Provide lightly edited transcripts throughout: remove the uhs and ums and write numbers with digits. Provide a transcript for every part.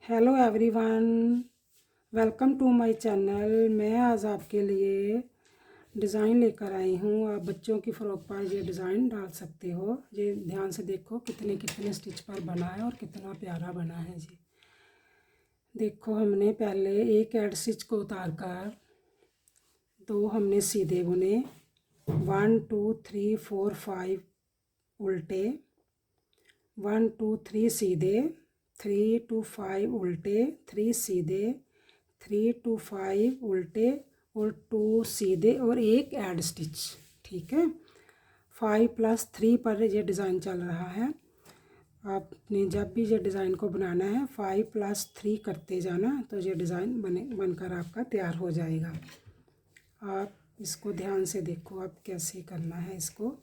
Hello everyone, welcome to my channel. मैं आज आपके लिए डिज़ाइन लेकर आई हूँ। आप बच्चों की फ़्रॉक पर ये डिज़ाइन डाल सकते हो। ये ध्यान से देखो कितने कितने स्टिच पर बना है और कितना प्यारा बना है जी। देखो, हमने पहले एक एड स्टिच को उतार कर दो हमने सीधे बुने, 1 2 3 4 5 उल्टे, 1 2 3 सीधे, 3 2 5 उल्टे, 3 सीधे, 3 2 5 उल्टे और 2 सीधे और एक ऐड स्टिच। ठीक है, 5 + 3 पर ये डिज़ाइन चल रहा है। आपने जब भी ये डिज़ाइन को बनाना है 5 + 3 करते जाना, तो ये डिज़ाइन बनकर आपका तैयार हो जाएगा। आप इसको ध्यान से देखो, आप कैसे करना है इसको।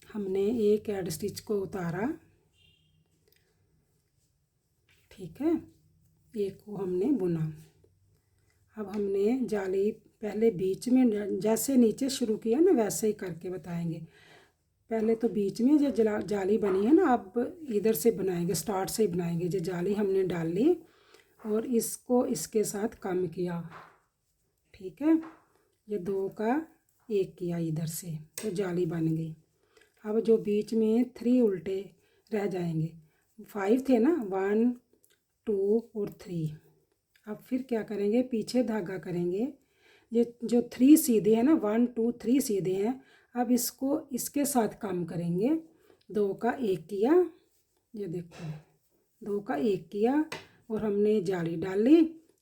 हमने एक ऐड स्टिच को उतारा, ठीक है, एक को हमने बुना। अब हमने जाली पहले बीच में, जैसे नीचे शुरू किया ना वैसे ही करके बताएंगे। पहले तो बीच में जो जाली बनी है ना, अब इधर से बनाएंगे, स्टार्ट से ही बनाएंगे। जो जाली हमने डाल ली और इसको इसके साथ कम किया, ठीक है, ये 2 का 1 किया इधर से, तो जाली बन गई। अब जो बीच में 3 उल्टे रह जाएंगे, 5 थे ना, 1 2 और 3। अब फिर क्या करेंगे, पीछे धागा करेंगे। ये जो 3 सीधे हैं ना, 1 2 3 सीधे हैं, अब इसको इसके साथ काम करेंगे। 2 का 1 किया, ये देखो 2 का 1 किया और हमने जाली डाल ली,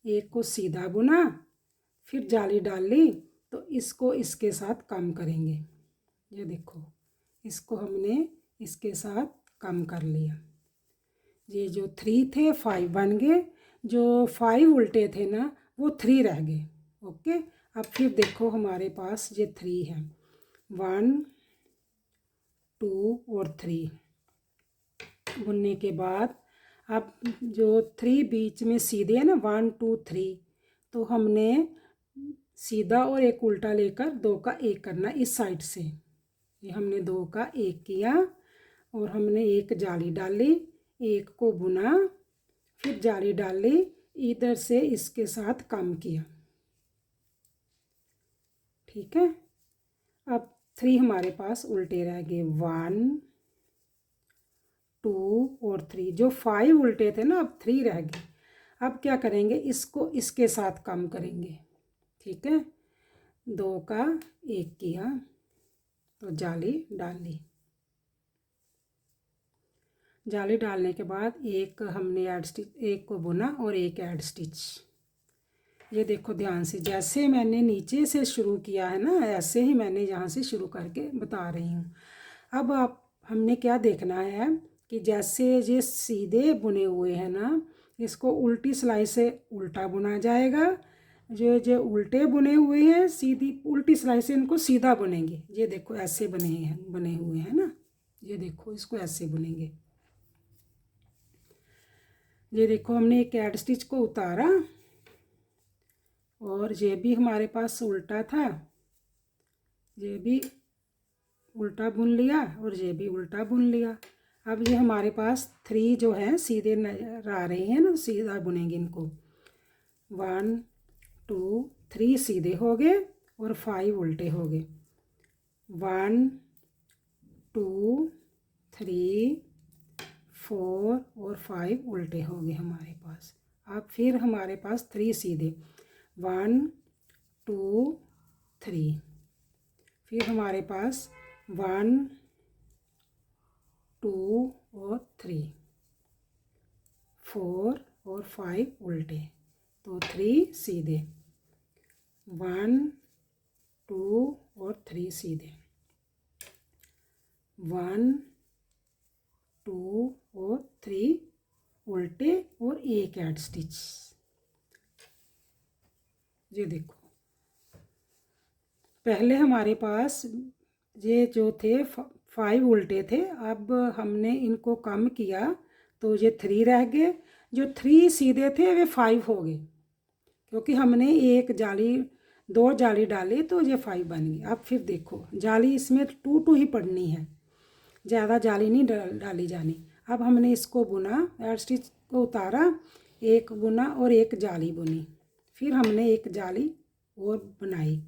एक को सीधा बुना, फिर जाली डाल ली, तो इसको इसके साथ काम करेंगे। ये देखो, इसको हमने इसके साथ कम कर लिया। ये जो 3 थे 5 बन गए, जो 5 उल्टे थे ना वो 3 रह गए। ओके, अब फिर देखो हमारे पास ये 3 है, 1 2 और 3 बुनने के बाद अब जो 3 बीच में सीधे है ना, 1 2 3, तो हमने सीधा और एक उल्टा लेकर 2 का 1 करना इस साइड से। ये हमने 2 का 1 किया और हमने एक जाली डाली, एक को बुना, फिर जाली डाली, इधर से इसके साथ कम किया, ठीक है। अब 3 हमारे पास उल्टे रह गए, 1 2 और 3। जो 5 उल्टे थे ना, अब 3 रह गए। अब क्या करेंगे, इसको इसके साथ कम करेंगे, ठीक है। 2 का 1 किया तो जाली डाल ली। जाली डालने के बाद एक हमने ऐड स्टिच, एक को बुना और एक ऐड स्टिच। ये देखो ध्यान से, जैसे मैंने नीचे से शुरू किया है ना, ऐसे ही मैंने यहाँ से शुरू करके बता रही हूँ। अब आप हमने क्या देखना है कि जैसे ये सीधे बुने हुए हैं ना, इसको उल्टी सिलाई से उल्टा बुना जाएगा। जो जो उल्टे बुने हुए हैं सीधी उल्टी सिलाई से इनको सीधा बुनेंगे। ये देखो ऐसे बने हुए हैं ना, ये देखो इसको ऐसे बुनेंगे। ये देखो हमने एक ऐड स्टिच को उतारा और ये भी हमारे पास उल्टा था, ये भी उल्टा बुन लिया और ये भी उल्टा बुन लिया। अब ये हमारे पास 3 जो है सीधे नजर आ रहे हैं ना, सीधा बुनेंगे इनको। 1 2 3 सीधे हो गए और 5 उल्टे हो गए। 1 2 3 4 और 5 उल्टे हो गए हमारे पास। अब फिर हमारे पास 3 सीधे, 1 2 3, फिर हमारे पास 1 2 और 3, 4 और 5 उल्टे, तो 3 सीधे, 1 2 और 3 सीधे, 1 2 और 3 उल्टे और एक ऐड स्टिच। ये देखो पहले हमारे पास ये जो थे 5 उल्टे थे, अब हमने इनको कम किया तो ये 3 रह गए। जो 3 सीधे थे वे 5 हो गए, क्योंकि हमने एक जाली 2 जाली डाली तो ये 5 बन गई। अब फिर देखो जाली इसमें 2 2 ही पड़नी है, ज़्यादा जाली नहीं डाली जानी। अब हमने इसको बुना, एड स्टिच को उतारा, एक बुना और एक जाली बुनी। फिर हमने एक जाली और बनाई,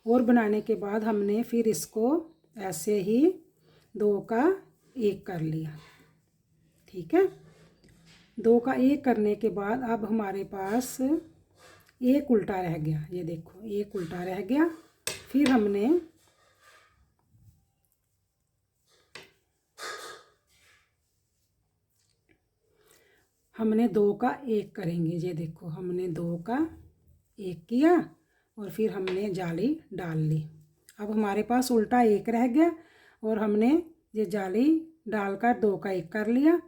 और बनाने के बाद हमने फिर इसको ऐसे ही 2 का 1 कर लिया। ठीक है, 2 का 1 करने के बाद अब हमारे पास एक उल्टा रह गया। ये देखो, एक उल्टा रह गया। फिर हमने 2 का 1 करेंगे। ये देखो, हमने 2 का 1 किया और फिर हमने जाली डाल ली। अब हमारे पास उल्टा 1 रह गया और हमने ये जाली डालकर 2 का 1 कर लिया।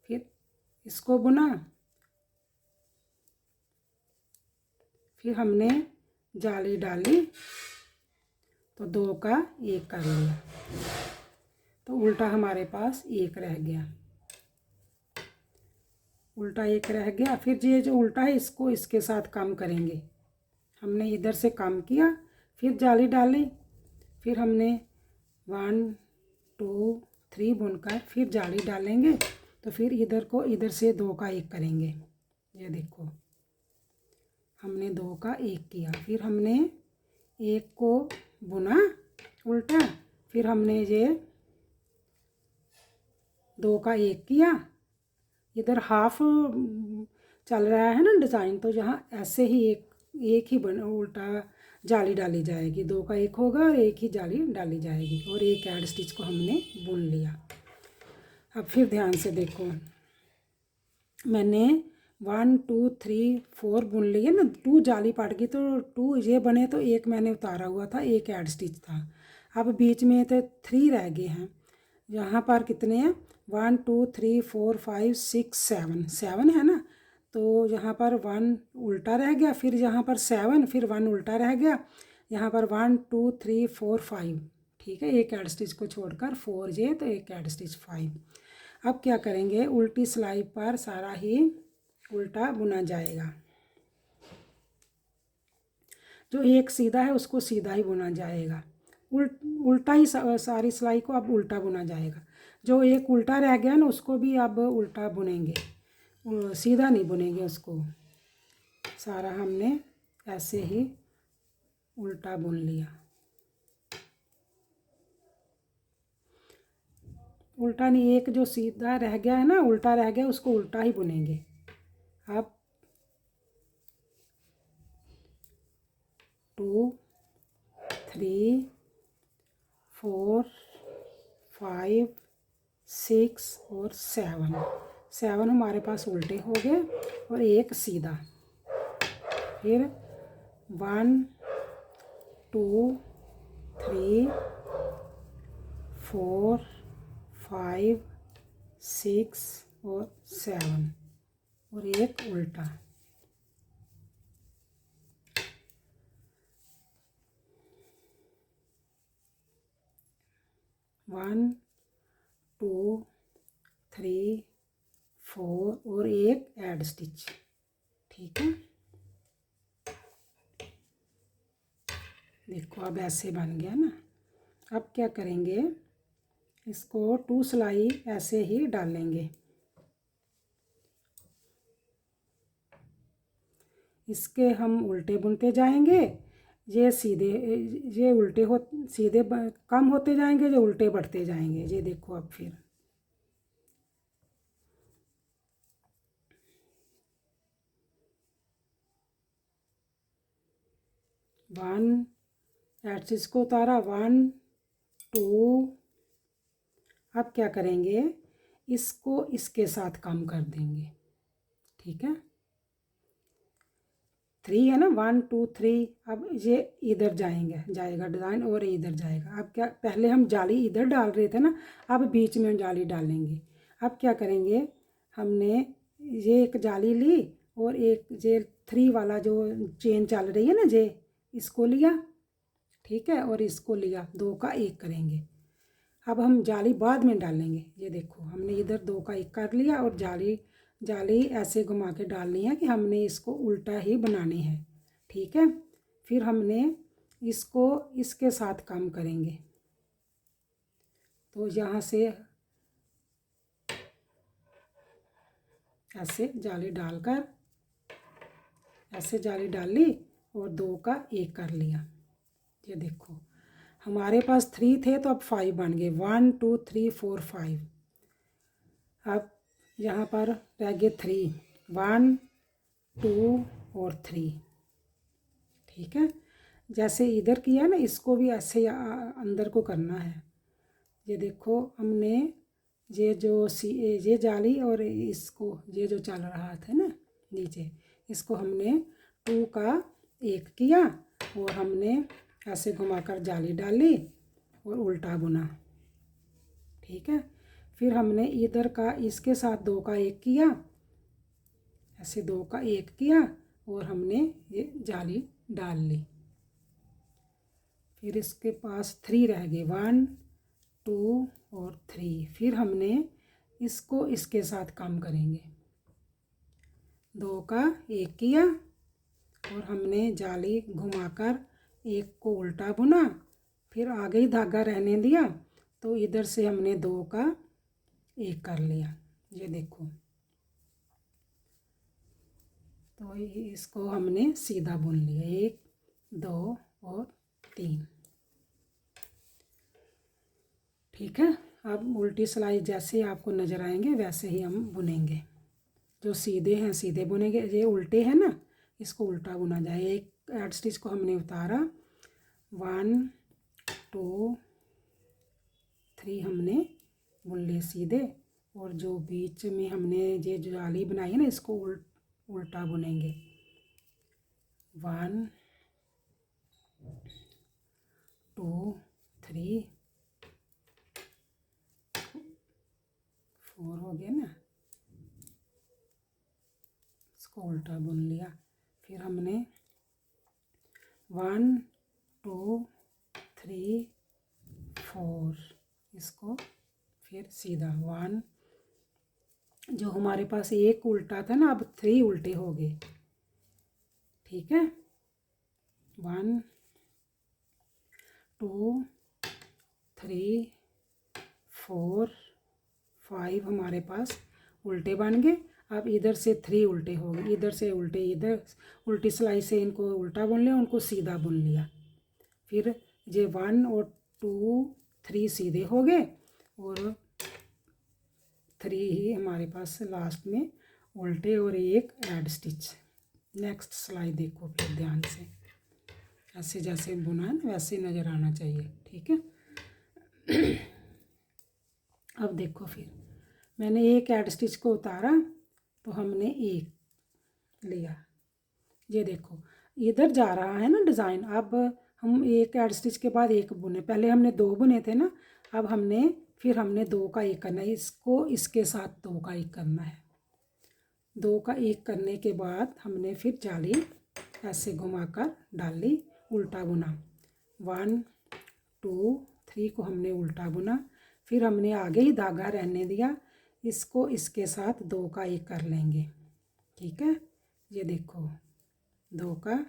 फिर इसको बुना, फिर हमने जाली डाली तो 2 का 1 कर लिया, तो उल्टा हमारे पास 1 रह गया। उल्टा 1 रह गया। फिर ये जो उल्टा है इसको इसके साथ कम करेंगे। हमने इधर से कम किया, फिर जाली डाली, फिर हमने 1 2 3 बुनकर फिर जाली डालेंगे। तो फिर इधर को इधर से 2 का 1 करेंगे। ये देखो, हमने 2 का 1 किया, फिर हमने 1 को बुना उल्टा, फिर हमने ये 2 का 1 किया। इधर हाफ चल रहा है ना डिज़ाइन, तो यहाँ ऐसे ही एक ही बन उल्टा जाली डाली जाएगी। 2 का 1 होगा और एक ही जाली डाली जाएगी, और एक ऐड स्टिच को हमने बुन लिया। अब फिर ध्यान से देखो, मैंने 1 2 3 4 बुन लिए ना, 2 जाली पड़ गई तो 2 ये बने, तो एक मैंने उतारा हुआ था, एक ऐड स्टिच था। अब बीच में तो 3 रह गए हैं। यहाँ पर कितने हैं? 1 2 3 4 5 6 7 है ना, तो यहाँ पर 1 उल्टा रह गया, फिर यहाँ पर 7, फिर 1 उल्टा रह गया, यहाँ पर 1 2 3 4 5। ठीक है, एक ऐड स्टिच को छोड़कर 4 ये, तो एक ऐड स्टिच 5। अब क्या करेंगे, उल्टी सिलाई पर सारा ही उल्टा बुना जाएगा। जो एक सीधा है उसको सीधा ही बुना जाएगा। उल्टा ही सारी सिलाई को अब उल्टा बुना जाएगा। जो एक उल्टा रह गया ना उसको भी अब उल्टा बुनेंगे, सीधा नहीं बुनेंगे उसको। सारा हमने ऐसे ही उल्टा बुन लिया। उल्टा नहीं, एक जो सीधा रह गया है ना, उल्टा रह गया, उसको उल्टा ही बुनेंगे। अब 2 3 4 5 6 और 7 हमारे पास उल्टे हो गए और एक सीधा। फिर 1 2 3 4 5 6 और 7 और एक उल्टा। 1 2 3 4 और एक ऐड स्टिच। ठीक है, देखो अब ऐसे बन गया ना। अब क्या करेंगे, इसको 2 सिलाई ऐसे ही डालेंगे। इसके हम उल्टे बुनते जाएंगे, ये सीधे, ये उल्टे हो सीधे कम होते जाएंगे, ये उल्टे बढ़ते जाएंगे। ये देखो, अब फिर 1 ऐड स्टिच को उतारा, 1 2। अब क्या करेंगे, इसको इसके साथ कम कर देंगे। ठीक है, 3 है ना, 1 2 3। अब ये इधर जाएगा डिज़ाइन और इधर जाएगा। अब क्या, पहले हम जाली इधर डाल रहे थे ना, अब बीच में जाली डालेंगे। अब क्या करेंगे, हमने ये एक जाली ली और एक ये 3 वाला जो चेन चल रही है ना, ये इसको लिया। ठीक है, और इसको लिया, 2 का 1 करेंगे। अब हम जाली बाद में डालेंगे। ये देखो, हमने इधर 2 का 1 कर लिया और जाली ऐसे घुमा के डालनी है कि हमने इसको उल्टा ही बनानी है। ठीक है, फिर हमने इसको इसके साथ काम करेंगे। तो यहाँ से ऐसे जाली डालकर, ऐसे जाली डाली और 2 का 1 कर लिया। ये देखो हमारे पास 3 थे तो अब 5 बन गए, 1 2 3 4 5। अब यहाँ पर रह गए 3, 1 2 और 3। ठीक है, जैसे इधर किया ना, इसको भी ऐसे अंदर को करना है। ये देखो हमने ये जो ये जाली और इसको ये जो चल रहा था ना नीचे, इसको हमने 2 का 1 किया और हमने ऐसे घुमाकर जाली डाली और उल्टा बुना। ठीक है, फिर हमने इधर का इसके साथ 2 का 1 किया, ऐसे 2 का 1 किया और हमने ये जाली डाल ली। फिर इसके पास 3 रह गए, 1 2 और 3। फिर हमने इसको इसके साथ काम करेंगे, 2 का 1 किया और हमने जाली घुमाकर 1 को उल्टा बुना, फिर आगे ही धागा रहने दिया तो इधर से हमने 2 का 1 कर लिया। ये देखो, तो इसको हमने सीधा बुन लिया, 1 2 और 3। ठीक है, अब उल्टी सिलाई जैसे आपको नज़र आएंगे वैसे ही हम बुनेंगे। जो सीधे हैं सीधे बुनेंगे, ये उल्टे हैं ना, इसको उल्टा बुना जाए। एक एड स्टिच को हमने उतारा, 1 2 3 हमने बुन लिए सीधे, और जो बीच में हमने ये जो जाली बनाई है ना, इसको उल्टा बुनेंगे। 1 2 3 4 हो गया ना, इसको उल्टा बुन लिया। फिर हमने 1 2 3 4 इसको फिर सीधा 1, जो हमारे पास 1 उल्टा था ना, अब 3 उल्टे हो गए। ठीक है, 1 2 3 4 5 हमारे पास उल्टे बन गए। अब इधर से 3 उल्टे हो गए, इधर से उल्टे, इधर उल्टी सिलाई से इनको उल्टा बुन लिया, उनको सीधा बुन लिया। फिर ये 1 और 2 3 सीधे हो गए और 3 ही हमारे पास लास्ट में उल्टे और 1 एड स्टिच। नेक्स्ट सिलाई देखो फिर ध्यान से, ऐसे जैसे बुना है ना वैसे नज़र आना चाहिए। ठीक है, अब देखो फिर मैंने 1 एड स्टिच को उतारा तो हमने 1 लिया। ये देखो इधर जा रहा है ना डिज़ाइन, अब हम 1 एड स्टिच के बाद 1 बुने, पहले हमने 2 बुने थे ना, अब फिर हमने 2 का 1 करना है, इसको इसके साथ 2 का 1 करना है। 2 का 1 करने के बाद हमने फिर जाली ऐसे घुमाकर डाली, उल्टा बुना। 1 2 3 को हमने उल्टा बुना, फिर हमने आगे ही धागा रहने दिया, इसको इसके साथ 2 का 1 कर लेंगे। ठीक है, ये देखो 2 का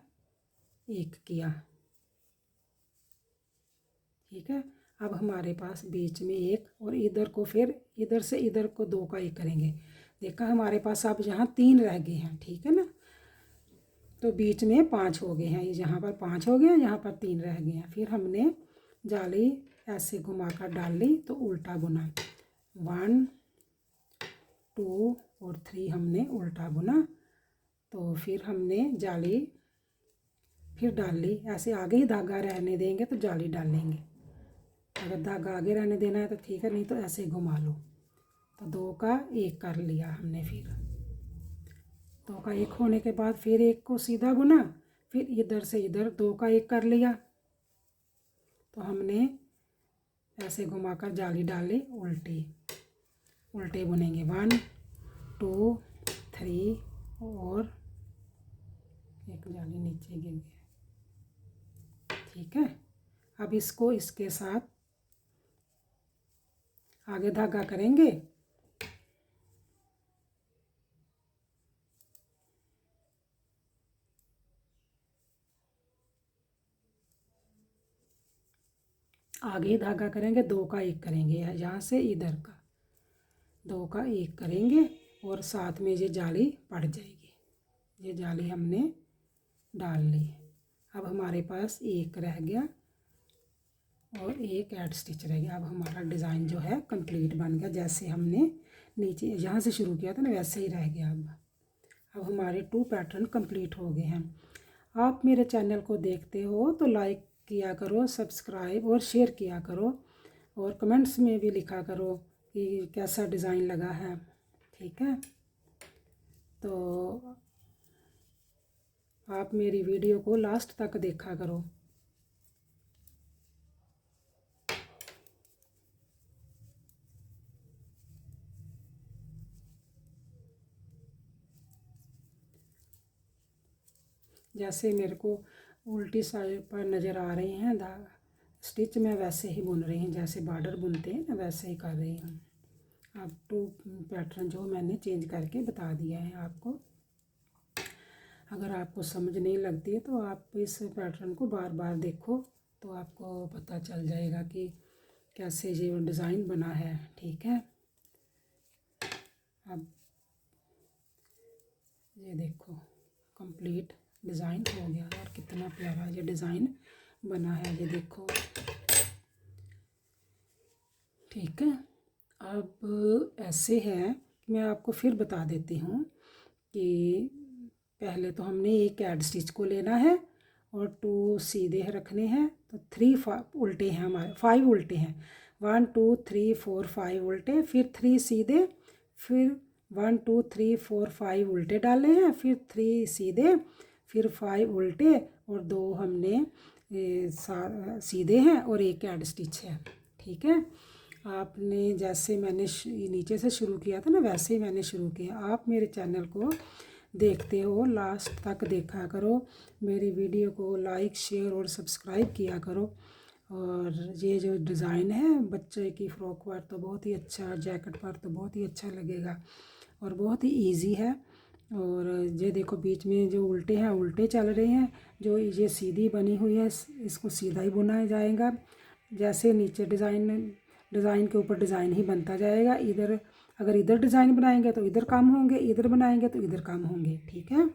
1 किया। ठीक है, अब हमारे पास बीच में 1 और इधर को फिर इधर से इधर को 2 का 1 करेंगे। देखा हमारे पास अब यहाँ 3 रह गए हैं। ठीक है ना, तो बीच में 5 हो गए हैं, यहाँ पर 5 हो गए, यहाँ पर 3 रह गए हैं। फिर हमने जाली ऐसे घुमाकर डाल ली तो उल्टा बुना, 1 2 और 3 हमने उल्टा बुना, तो फिर हमने जाली फिर डाल ली। ऐसे आगे ही धागा रहने देंगे तो जाली डालेंगे, अगर धागा आगे रहने देना है तो ठीक है, नहीं तो ऐसे घुमा लो। तो 2 का 1 कर लिया हमने, फिर 2 का 1 होने के बाद फिर 1 को सीधा बुना, फिर इधर से इधर 2 का 1 कर लिया, तो हमने ऐसे घुमाकर जाली डाली, उल्टे बुनेंगे। 1 2 3 और एक जाली नीचे गिर गया। ठीक है, अब इसको इसके साथ आगे धागा करेंगे, आगे धागा करेंगे, 2 का 1 करेंगे, यहाँ से इधर का 2 का 1 करेंगे और साथ में ये जाली पड़ जाएगी। ये जाली हमने डाल ली। अब हमारे पास एक रह गया और एक ऐड स्टिच रह गया। अब हमारा डिज़ाइन जो है कंप्लीट बन गया। जैसे हमने नीचे यहाँ से शुरू किया था ना, वैसे ही रह गया। अब हमारे 2 पैटर्न कंप्लीट हो गए हैं। आप मेरे चैनल को देखते हो तो लाइक किया करो, सब्सक्राइब और शेयर किया करो, और कमेंट्स में भी लिखा करो कि कैसा डिज़ाइन लगा है। ठीक है, तो आप मेरी वीडियो को लास्ट तक देखा करो। जैसे मेरे को उल्टी साइड पर नज़र आ रही हैं स्टिच, मैं वैसे ही बुन रही हूँ, जैसे बॉर्डर बुनते हैं ना वैसे ही कर रही हूँ। अब 2 पैटर्न जो मैंने चेंज करके बता दिया है आपको। अगर आपको समझ नहीं लगती है तो आप इस पैटर्न को बार बार देखो तो आपको पता चल जाएगा कि कैसे ये डिज़ाइन बना है। ठीक है, अब ये देखो कंप्लीट डिज़ाइन हो गया और कितना प्यारा ये डिज़ाइन बना है, ये देखो। ठीक है, अब ऐसे है कि मैं आपको फिर बता देती हूँ कि पहले तो हमने एक ऐड स्टिच को लेना है और 2 सीधे रखने हैं, तो 3 उल्टे हैं हमारे, 5 उल्टे हैं। 1 2 3 4 5 उल्टे, फिर 3 सीधे, फिर 1 2 3 4 5 उल्टे डाले हैं, फिर 3 सीधे, फिर 5 उल्टे और 2 हमने सीधे हैं और एक ऐड स्टिच है। ठीक है, आपने जैसे मैंने नीचे से शुरू किया था ना, वैसे ही मैंने शुरू किया। आप मेरे चैनल को देखते हो लास्ट तक देखा करो, मेरी वीडियो को लाइक शेयर और सब्सक्राइब किया करो। और ये जो डिज़ाइन है बच्चे की फ्रॉक पर तो बहुत ही अच्छा, जैकेट पर तो बहुत ही अच्छा लगेगा और बहुत ही इजी है। और ये देखो बीच में जो उल्टे हैं उल्टे चल रहे हैं, जो ये सीधी बनी हुई है इसको सीधा ही बुनाया जाएगा। जैसे नीचे डिज़ाइन के ऊपर डिज़ाइन ही बनता जाएगा। इधर अगर इधर डिज़ाइन बनाएंगे तो इधर काम होंगे, इधर बनाएंगे तो इधर काम होंगे। ठीक है,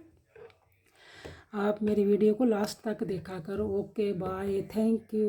आप मेरी वीडियो को लास्ट तक देखा करो। Okay bye, thank you.